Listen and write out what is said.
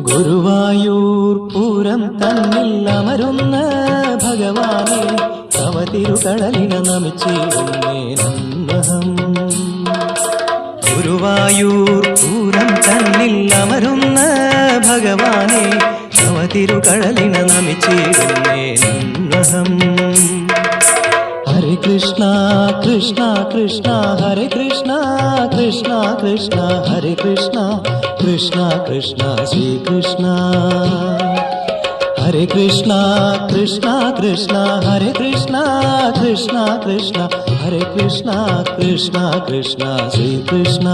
ഗുരുവായൂർ പൂരം തന്നിൽ അമരുന്ന ഭഗവാനെ തവ തിരുകടലിന നമിച്ചിടുന്നേ നന്മഹം. ഗുരുവായൂർ പൂരം തന്നിൽ അമരുന്ന ഭഗവാനെ തവ തിരുകടലിന നമിച്ചിടുന്നേ നന്മഹം. ഹരേ കൃഷ്ണ കൃഷ്ണ കൃഷ്ണ ഹരേ കൃഷ്ണ കൃഷ്ണ കൃഷ്ണ ഹരേ കൃഷ്ണ കൃഷ്ണ കൃഷ്ണ ശ്രീകൃഷ്ണ. ഹരേ കൃഷ്ണ കൃഷ്ണ കൃഷ്ണ ഹരേ കൃഷ്ണ കൃഷ്ണ കൃഷ്ണ ഹരേ കൃഷ്ണ കൃഷ്ണ കൃഷ്ണ ശ്രീകൃഷ്ണ.